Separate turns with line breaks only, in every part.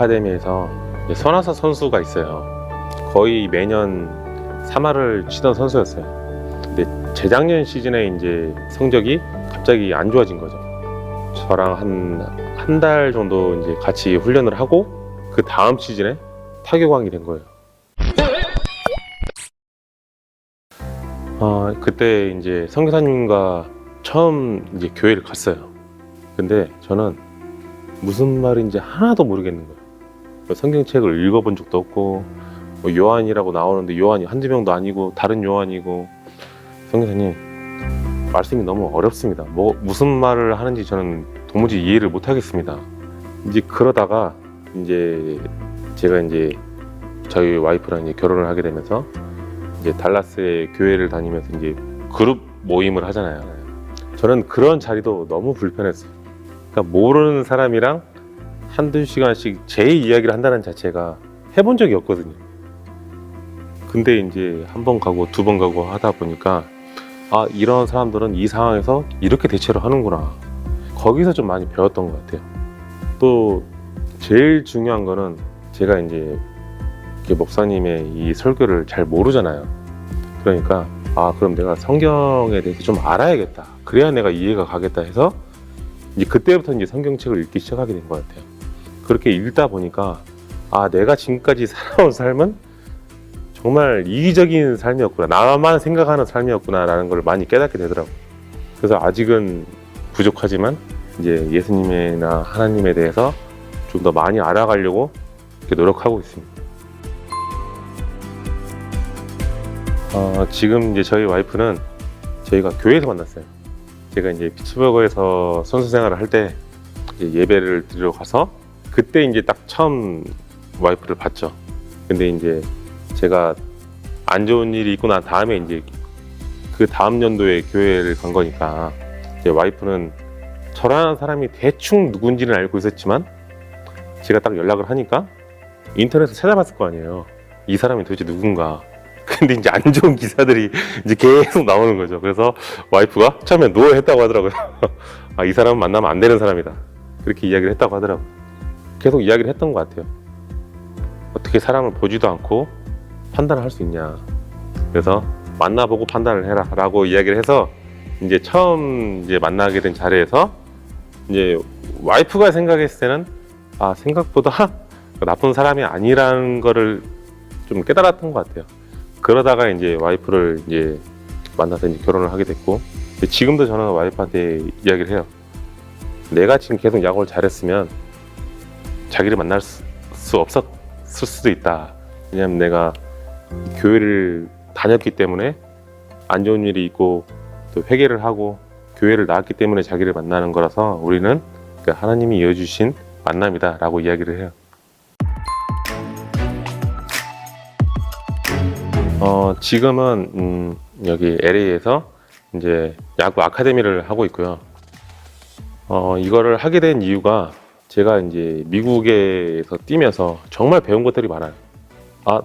아카데미에서 손아섭 선수가 있어요. 거의 매년 3할을 치던 선수였어요. 근데 재작년 시즌에 이제 성적이 갑자기 안 좋아진 거죠. 저랑 한 달 정도 이제 같이 훈련을 하고 그 다음 시즌에 타격왕이 된 거예요. 그때 이제 선교사님과 처음 이제 교회를 갔어요. 근데 저는 무슨 말인지 하나도 모르겠는 거예요. 성경책을 읽어본 적도 없고, 뭐 요한이라고 나오는데 요한이 한두 명도 아니고 다른 요한이고, 선교사님 말씀이 너무 어렵습니다. 무슨 말을 하는지 저는 도무지 이해를 못 하겠습니다. 이제 그러다가 이제 제가 이제 저희 와이프랑 이제 결혼을 하게 되면서 이제 달라스에 교회를 다니면서 이제 그룹 모임을 하잖아요. 저는 그런 자리도 너무 불편했어요. 그러니까 모르는 사람이랑 한두 시간씩 제 이야기를 한다는 자체가 해본 적이 없거든요. 근데 이제 한 번 가고 두 번 가고 하다 보니까 이런 사람들은 이 상황에서 이렇게 대처를 하는구나. 거기서 좀 많이 배웠던 것 같아요. 또 제일 중요한 거는 제가 이제 목사님의 이 설교를 잘 모르잖아요. 그러니까 그럼 내가 성경에 대해서 좀 알아야겠다. 그래야 내가 이해가 가겠다 해서 이제 그때부터 이제 성경책을 읽기 시작하게 된 것 같아요. 그렇게 읽다 보니까 내가 지금까지 살아온 삶은 정말 이기적인 삶이었구나. 나만 생각하는 삶이었구나라는 걸 많이 깨닫게 되더라고요. 그래서 아직은 부족하지만 이제 예수님이나 하나님에 대해서 좀 더 많이 알아가려고 이렇게 노력하고 있습니다. 지금 이제 저희 와이프는 저희가 교회에서 만났어요. 제가 이제 피츠버그에서 선수 생활을 할 때 예배를 드리러 가서 그때 이제 딱 처음 와이프를 봤죠. 근데 이제 제가 안 좋은 일이 있고 난 다음에 이제 그 다음 연도에 교회를 간 거니까 제 와이프는 저라는 사람이 대충 누군지는 알고 있었지만 제가 딱 연락을 하니까 인터넷에서 찾아봤을 거 아니에요. 이 사람이 도대체 누군가. 근데 이제 안 좋은 기사들이 이제 계속 나오는 거죠. 그래서 와이프가 처음에 노했다고 하더라고요. 이 사람은 만나면 안 되는 사람이다. 그렇게 이야기를 했다고 하더라고요. 계속 이야기를 했던 것 같아요. 어떻게 사람을 보지도 않고 판단을 할 수 있냐. 그래서 만나보고 판단을 해라 라고 이야기를 해서 이제 처음 이제 만나게 된 자리에서 이제 와이프가 생각했을 때는 생각보다 나쁜 사람이 아니라는 거를 좀 깨달았던 것 같아요. 그러다가 이제 와이프를 이제 만나서 이제 결혼을 하게 됐고, 지금도 저는 와이프한테 이야기를 해요. 내가 지금 계속 야구를 잘했으면 자기를 만날 수 없었을 수도 있다. 왜냐면 내가 교회를 다녔기 때문에 안 좋은 일이 있고 또 회개를 하고 교회를 나왔기 때문에 자기를 만나는 거라서 우리는 하나님이 이어주신 만남이다 라고 이야기를 해요. 지금은 여기 LA에서 이제 야구 아카데미를 하고 있고요. 이거를 하게 된 이유가 제가 이제 미국에서 뛰면서 정말 배운 것들이 많아요.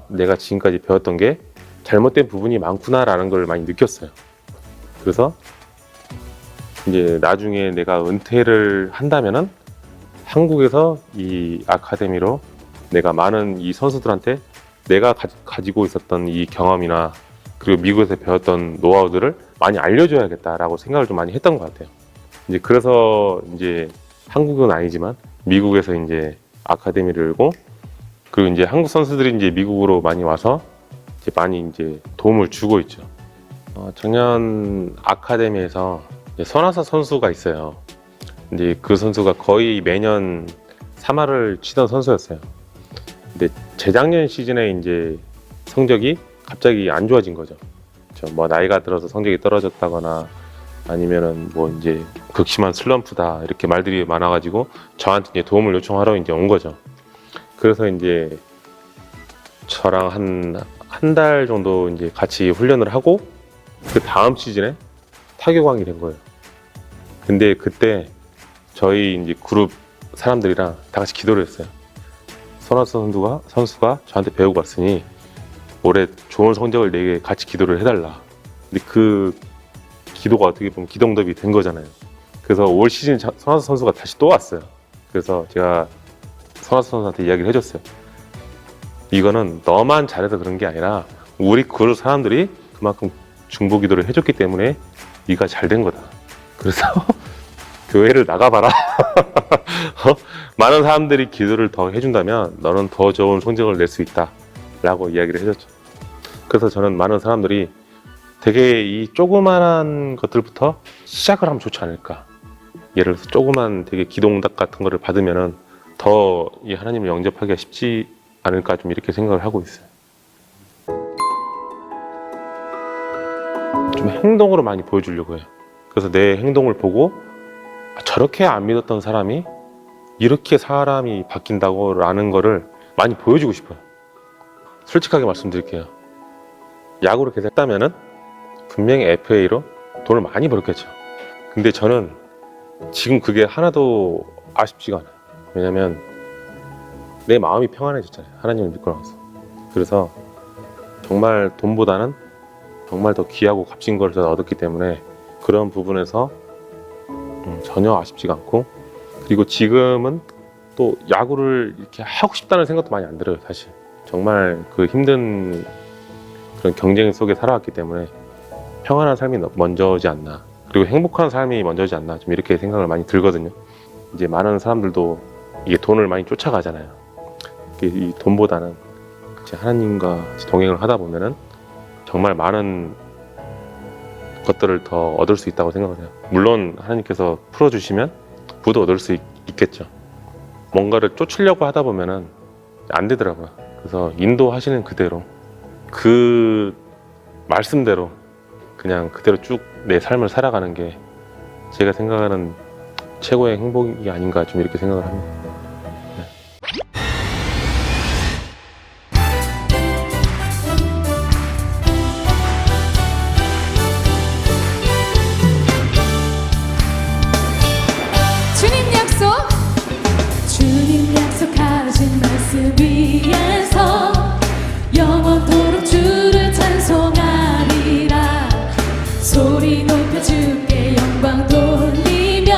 내가 지금까지 배웠던 게 잘못된 부분이 많구나라는 걸 많이 느꼈어요. 그래서 이제 나중에 내가 은퇴를 한다면은 한국에서 이 아카데미로 내가 많은 이 선수들한테 내가 가지고 있었던 이 경험이나 그리고 미국에서 배웠던 노하우들을 많이 알려줘야겠다라고 생각을 좀 많이 했던 것 같아요. 이제 그래서 이제 한국은 아니지만 미국에서 이제 아카데미를 열고 그리고 이제 한국 선수들이 이제 미국으로 많이 와서 이제 많이 이제 도움을 주고 있죠. 작년 아카데미에서 손아섭 선수가 있어요. 이제 그 선수가 거의 매년 3할을 치던 선수였어요. 근데 재작년 시즌에 이제 성적이 갑자기 안 좋아진 거죠. 뭐 나이가 들어서 성적이 떨어졌다거나 아니면은 뭐 이제 극심한 슬럼프다 이렇게 말들이 많아가지고 저한테 이제 도움을 요청하러 이제 온 거죠. 그래서 이제 저랑 한 달 정도 이제 같이 훈련을 하고 그 다음 시즌에 타격왕이 된 거예요. 근데 그때 저희 이제 그룹 사람들이랑 다 같이 기도를 했어요. 손아섭 선수가 저한테 배우고 왔으니 올해 좋은 성적을 내게 같이 기도를 해달라. 근데 그 기도가 어떻게 보면 기도응답이 된 거잖아요. 그래서 올 시즌 손아섭 선수가 다시 또 왔어요. 그래서 제가 손아섭 선수한테 이야기를 해줬어요. 이거는 너만 잘해서 그런 게 아니라 우리 그 사람들이 그만큼 중보기도를 해줬기 때문에 네가 잘 된 거다. 그래서 교회를 나가봐라. 많은 사람들이 기도를 더 해준다면 너는 더 좋은 성적을 낼 수 있다 라고 이야기를 해줬죠. 그래서 저는 많은 사람들이 되게 이 조그만한 것들부터 시작을 하면 좋지 않을까. 예를 들어서 조그만 되게 기도응답 같은 거를 받으면은 더 이 하나님을 영접하기가 쉽지 않을까, 좀 이렇게 생각을 하고 있어요. 좀 행동으로 많이 보여주려고 해요. 그래서 내 행동을 보고 저렇게 안 믿었던 사람이 이렇게 사람이 바뀐다고 라는 거를 많이 보여주고 싶어요. 솔직하게 말씀드릴게요. 야구를 계속 했다면은 분명히 FA로 돈을 많이 벌었겠죠. 근데 저는 지금 그게 하나도 아쉽지가 않아요. 왜냐면 내 마음이 평안해졌잖아요. 하나님을 믿고 나서. 그래서 정말 돈보다는 정말 더 귀하고 값진 걸 저는 얻었기 때문에 그런 부분에서 전혀 아쉽지가 않고, 그리고 지금은 또 야구를 이렇게 하고 싶다는 생각도 많이 안 들어요. 사실 정말 그 힘든 그런 경쟁 속에 살아왔기 때문에 평안한 삶이 먼저지 않나, 그리고 행복한 삶이 먼저지 않나, 좀 이렇게 생각을 많이 들거든요. 이제 많은 사람들도 이게 돈을 많이 쫓아가잖아요. 이 돈보다는 하나님과 동행을 하다 보면은 정말 많은 것들을 더 얻을 수 있다고 생각을 해요. 물론 하나님께서 풀어주시면 부도 얻을 수 있겠죠. 뭔가를 쫓으려고 하다 보면은 안 되더라고요. 그래서 인도하시는 그대로, 그 말씀대로 그냥 그대로 쭉 내 삶을 살아가는 게 제가 생각하는 최고의 행복이 아닌가, 좀 이렇게 생각을 합니다.
주님 약속하신 말씀 위에서 영원토록 주를 찬송하리라. 소리 높여 주께 영광 돌리며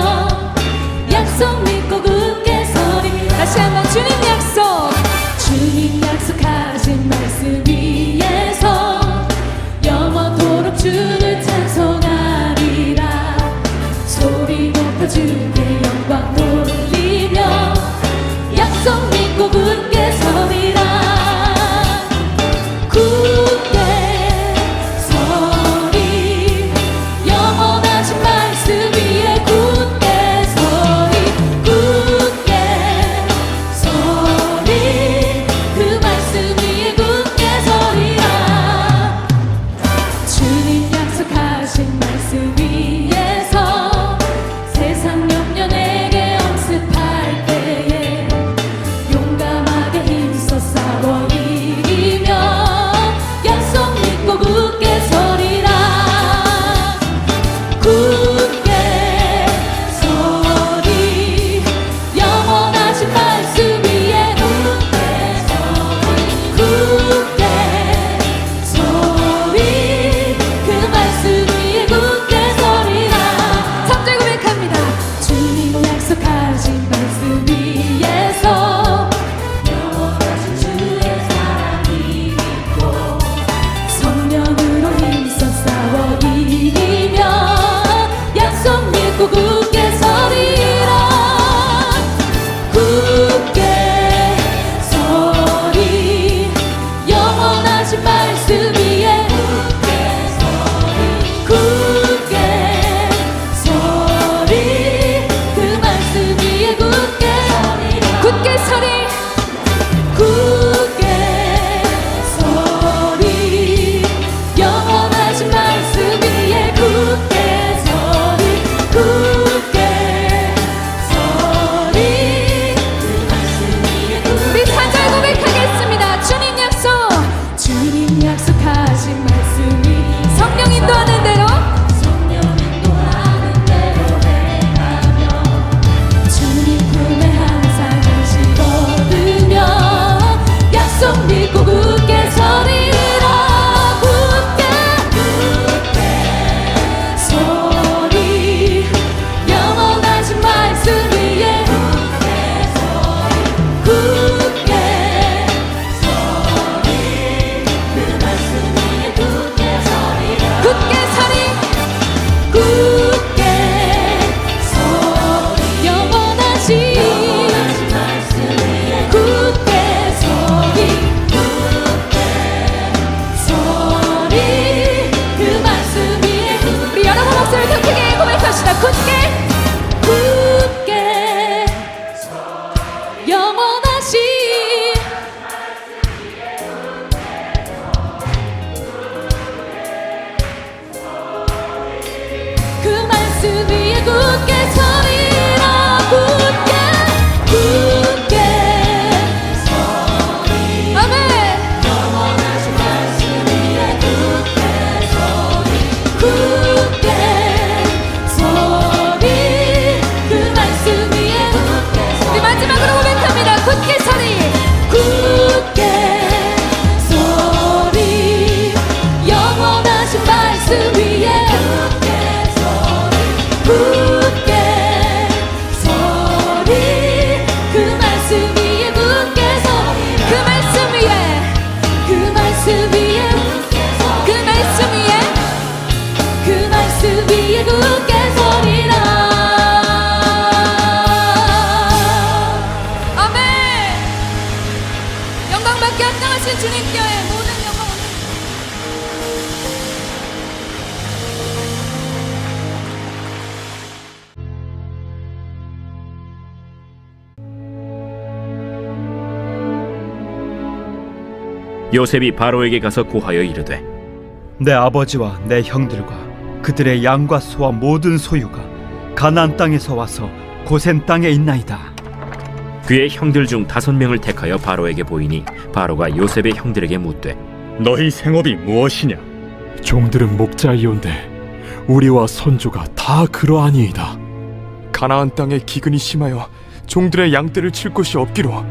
약속 믿고 굳게 서리. 다시 한번 주님 약속하신 말씀 위에서 영원토록 주를 찬송하리라. 소리 높여 주께 영광 돌리며 약속 믿고 굳게 서리라. 굳게 서리. 영원하신 말씀 위에 굳게 서리. 굳게 서리. 그 말씀 위에 굳게 서리라. 주님 약속하신 말씀 위에서 세상 역 고백합니다. 굳게 영원하신 그 말씀 위에 굳게 서리라. 굳게 아멘. 영원하신 말씀 위에 굳게 서리 그 말씀 위에 우리 마지막으로 고백합니다. 굳게 서리 영원하신 말씀 위에 굳게 서리 그 말씀 위에 굳게 서리 그 말씀 위에 그 말씀 위에 그 말씀 위에 그 말씀 위에 굳게 서리라. 아멘. 영광받게 합당하신 주님께 모든 영광.
요셉이 바로에게 가서 고하여 이르되
내 아버지와 내 형들과 그들의 양과 소와 모든 소유가 가나안 땅에서 와서 고센 땅에 있나이다.
그의 형들 중 5명을 택하여 바로에게 보이니 바로가 요셉의 형들에게 묻되
너희 생업이 무엇이냐?
종들은 목자이온데 우리와 선조가 다 그러하니이다. 가나안 땅에 기근이 심하여 종들의 양떼를 칠 곳이 없기로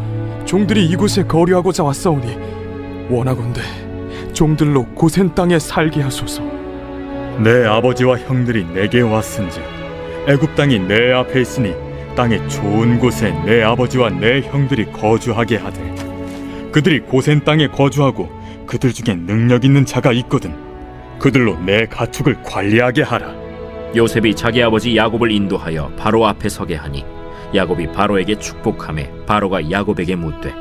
종들이 이곳에 거류하고자 왔사오니 원하건대 종들로 고센 땅에 살게 하소서.
내 아버지와 형들이 내게 왔은즉 애굽 땅이 내 앞에 있으니 땅의 좋은 곳에 내 아버지와 내 형들이 거주하게 하되 그들이 고센 땅에 거주하고 그들 중에 능력 있는 자가 있거든 그들로 내 가축을 관리하게 하라.
요셉이 자기 아버지 야곱을 인도하여 바로 앞에 서게 하니 야곱이 바로에게 축복하며 바로가 야곱에게 묻되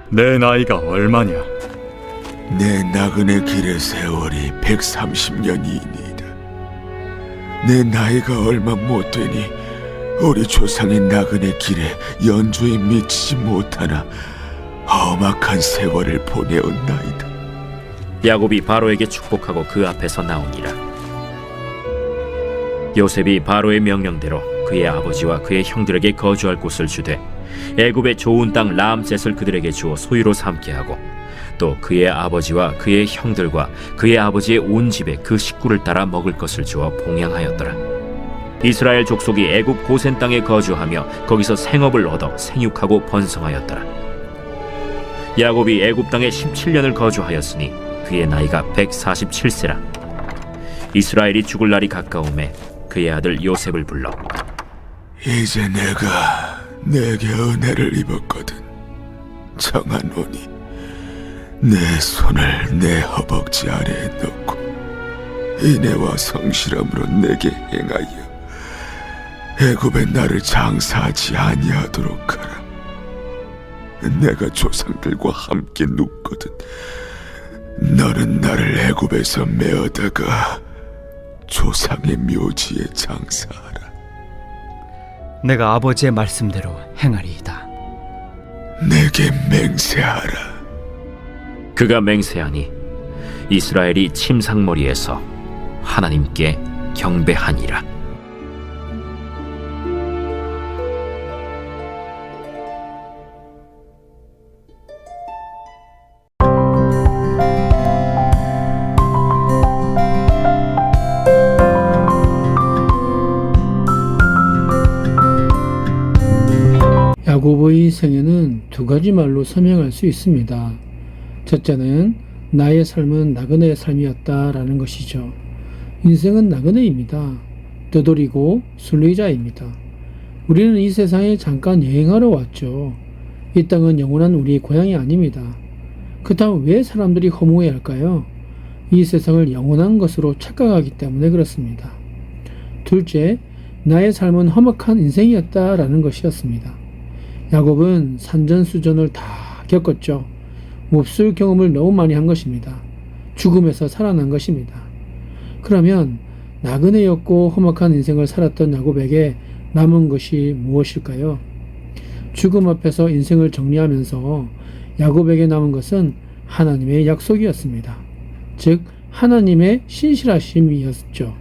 내 나이가 얼마냐?
내 나그네 길의 세월이 130년이니이다. 내 나이가 얼마 못 되니 우리 조상의 나그네 길에 연주에 미치지 못하나 험악한 세월을 보내었나이다.
야곱이 바로에게 축복하고 그 앞에서 나오니라. 요셉이 바로의 명령대로 그의 아버지와 그의 형들에게 거주할 곳을 주되 애굽의 좋은 땅 라암셋을 그들에게 주어 소유로 삼게 하고 또 그의 아버지와 그의 형들과 그의 아버지의 온 집에 그 식구를 따라 먹을 것을 주어 봉양하였더라. 이스라엘 족속이 애굽 고센 땅에 거주하며 거기서 생업을 얻어 생육하고 번성하였더라. 야곱이 애굽 땅에 17년을 거주하였으니 그의 나이가 147세라. 이스라엘이 죽을 날이 가까우매 그의 아들 요셉을 불러
이제 내가 내게 은혜를 입었거든. 청하노니 내 손을 내 허벅지 아래에 넣고 인애와 성실함으로 내게 행하여 애굽에 나를 장사하지 아니하도록 하라. 내가 조상들과 함께 눕거든 너는 나를 애굽에서 메어다가 조상의 묘지에 장사하라.
내가 아버지의 말씀대로 행하리이다.
내게 맹세하라.
그가 맹세하니 이스라엘이 침상머리에서 하나님께 경배하니라.
야곱의 생애는 두 가지 말로 설명할 수 있습니다. 첫째는 나의 삶은 나그네의 삶이었다라는 것이죠. 인생은 나그네입니다. 떠돌이고 순례자입니다. 우리는 이 세상에 잠깐 여행하러 왔죠. 이 땅은 영원한 우리의 고향이 아닙니다. 그렇다면 왜 사람들이 허무해할까요? 이 세상을 영원한 것으로 착각하기 때문에 그렇습니다. 둘째, 나의 삶은 험악한 인생이었다라는 것이었습니다. 야곱은 산전수전을 다 겪었죠. 몹쓸 경험을 너무 많이 한 것입니다. 죽음에서 살아난 것입니다. 그러면 나그네였고 험악한 인생을 살았던 야곱에게 남은 것이 무엇일까요? 죽음 앞에서 인생을 정리하면서 야곱에게 남은 것은 하나님의 약속이었습니다. 즉 하나님의 신실하심이었죠.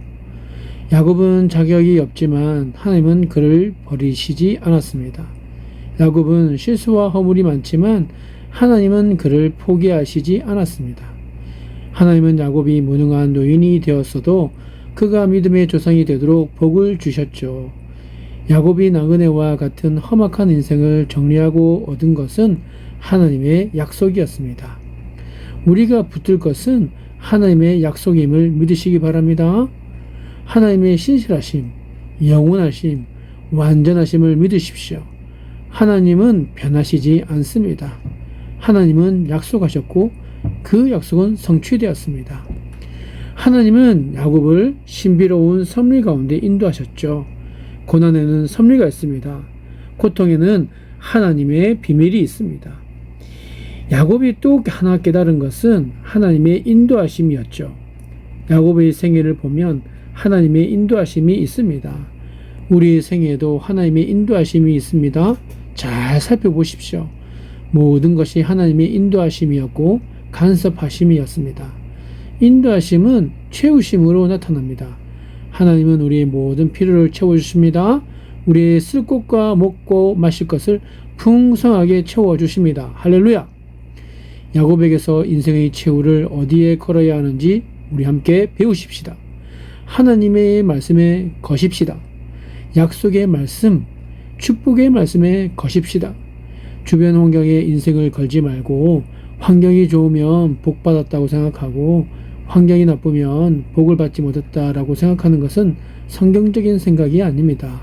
야곱은 자격이 없지만 하나님은 그를 버리시지 않았습니다. 야곱은 실수와 허물이 많지만 하나님은 그를 포기하시지 않았습니다. 하나님은 야곱이 무능한 노인이 되었어도 그가 믿음의 조상이 되도록 복을 주셨죠. 야곱이 나그네와 같은 험악한 인생을 정리하고 얻은 것은 하나님의 약속이었습니다. 우리가 붙들 것은 하나님의 약속임을 믿으시기 바랍니다. 하나님의 신실하심, 영원하심, 완전하심을 믿으십시오. 하나님은 변하시지 않습니다. 하나님은 약속하셨고 그 약속은 성취되었습니다. 하나님은 야곱을 신비로운 섭리 가운데 인도하셨죠. 고난에는 섭리가 있습니다. 고통에는 하나님의 비밀이 있습니다. 야곱이 또 하나 깨달은 것은 하나님의 인도하심이었죠. 야곱의 생애를 보면 하나님의 인도하심이 있습니다. 우리의 생애에도 하나님의 인도하심이 있습니다. 잘 살펴보십시오. 모든 것이 하나님의 인도하심이었고 간섭하심이었습니다. 인도하심은 채우심으로 나타납니다. 하나님은 우리의 모든 필요를 채워주십니다. 우리의 쓸 것과 먹고 마실 것을 풍성하게 채워주십니다. 할렐루야! 야곱에게서 인생의 최후를 어디에 걸어야 하는지 우리 함께 배우십시다. 하나님의 말씀에 거십시다. 약속의 말씀, 축복의 말씀에 거십시다. 주변 환경에 인생을 걸지 말고 환경이 좋으면 복 받았다고 생각하고 환경이 나쁘면 복을 받지 못했다라고 생각하는 것은 성경적인 생각이 아닙니다.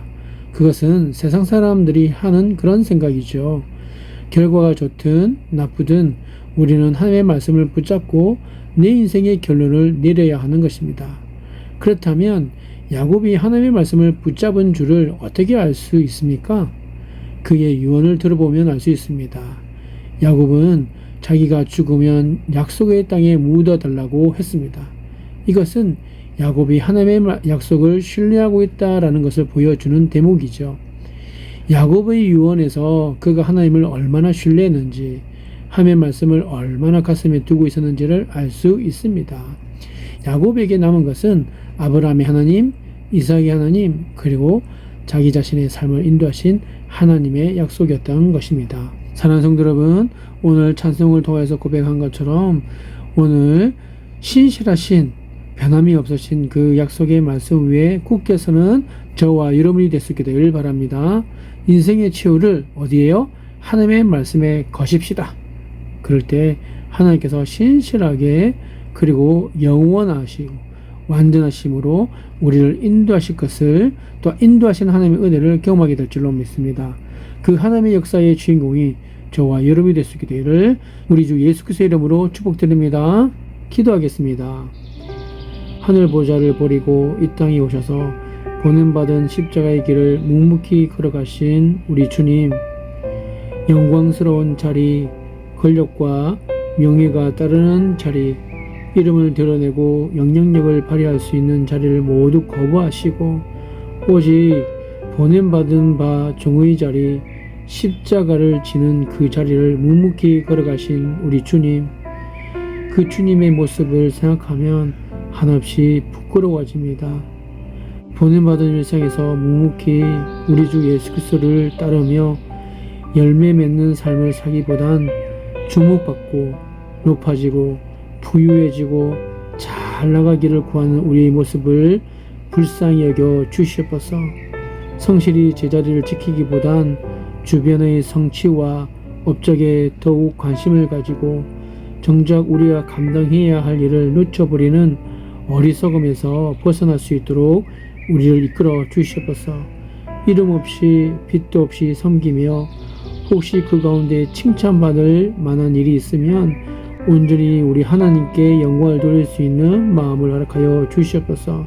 그것은 세상 사람들이 하는 그런 생각이죠. 결과가 좋든 나쁘든 우리는 하나님의 말씀을 붙잡고 내 인생의 결론을 내려야 하는 것입니다. 그렇다면 야곱이 하나님의 말씀을 붙잡은 줄을 어떻게 알 수 있습니까? 그의 유언을 들어보면 알 수 있습니다. 야곱은 자기가 죽으면 약속의 땅에 묻어달라고 했습니다. 이것은 야곱이 하나님의 약속을 신뢰하고 있다라는 것을 보여주는 대목이죠. 야곱의 유언에서 그가 하나님을 얼마나 신뢰했는지, 하나님의 말씀을 얼마나 가슴에 두고 있었는지를 알 수 있습니다. 야곱에게 남은 것은 아브라함의 하나님, 이삭의 하나님, 그리고 자기 자신의 삶을 인도하신 하나님의 약속이었던 것입니다. 사랑하는 성도 여러분, 오늘 찬송을 통해서 고백한 것처럼 오늘 신실하신 변함이 없으신 그 약속의 말씀 위에 굳게 서는 저와 여러분이 됐을 되길 바랍니다. 인생의 최후를 어디에요? 하나님의 말씀에 거십시다. 그럴 때 하나님께서 신실하게 그리고 영원하시고 완전하심으로 우리를 인도하실 것을, 또 인도하신 하나님의 은혜를 경험하게 될 줄로 믿습니다. 그 하나님의 역사의 주인공이 저와 여러분이 될 수 있게 되기를 우리 주 예수 그리스도의 이름으로 축복드립니다. 기도하겠습니다. 하늘 보좌를 버리고 이 땅에 오셔서 보냄받은 십자가의 길을 묵묵히 걸어가신 우리 주님, 영광스러운 자리, 권력과 명예가 따르는 자리, 이름을 드러내고 영향력을 발휘할 수 있는 자리를 모두 거부하시고 오직 보냄받은 바 종의 자리, 십자가를 지는 그 자리를 묵묵히 걸어가신 우리 주님, 그 주님의 모습을 생각하면 한없이 부끄러워집니다. 보냄받은 일상에서 묵묵히 우리 주 예수 그리스도를 따르며 열매 맺는 삶을 살기보단 주목받고 높아지고 부유해지고 잘 나가기를 구하는 우리의 모습을 불쌍히 여겨 주시옵소서. 성실히 제자리를 지키기보단 주변의 성취와 업적에 더욱 관심을 가지고 정작 우리가 감당해야 할 일을 놓쳐버리는 어리석음에서 벗어날 수 있도록 우리를 이끌어 주시옵소서. 이름 없이 빚도 없이 섬기며 혹시 그 가운데 칭찬받을 만한 일이 있으면 온전히 우리 하나님께 영광을 돌릴 수 있는 마음을 허락하여 주시옵소서.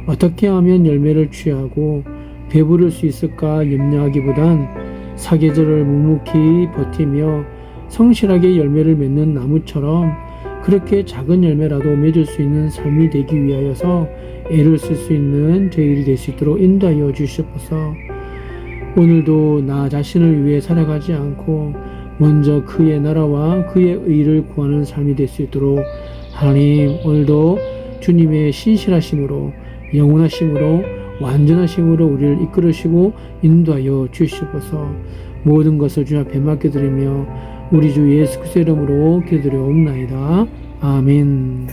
어떻게 하면 열매를 취하고 배부를 수 있을까 염려하기보단 사계절을 묵묵히 버티며 성실하게 열매를 맺는 나무처럼 그렇게 작은 열매라도 맺을 수 있는 삶이 되기 위하여서 애를 쓸 수 있는 저희들이 될 수 있도록 인도하여 주시옵소서. 오늘도 나 자신을 위해 살아가지 않고 먼저 그의 나라와 그의 의를 구하는 삶이 될 수 있도록 하나님 오늘도 주님의 신실하심으로 영원하심으로 완전하심으로 우리를 이끌으시고 인도하여 주시옵소서. 모든 것을 주님 앞에 맡겨드리며 우리 주 예수 그리스도의 이름으로 기도드려옵나이다. 아멘.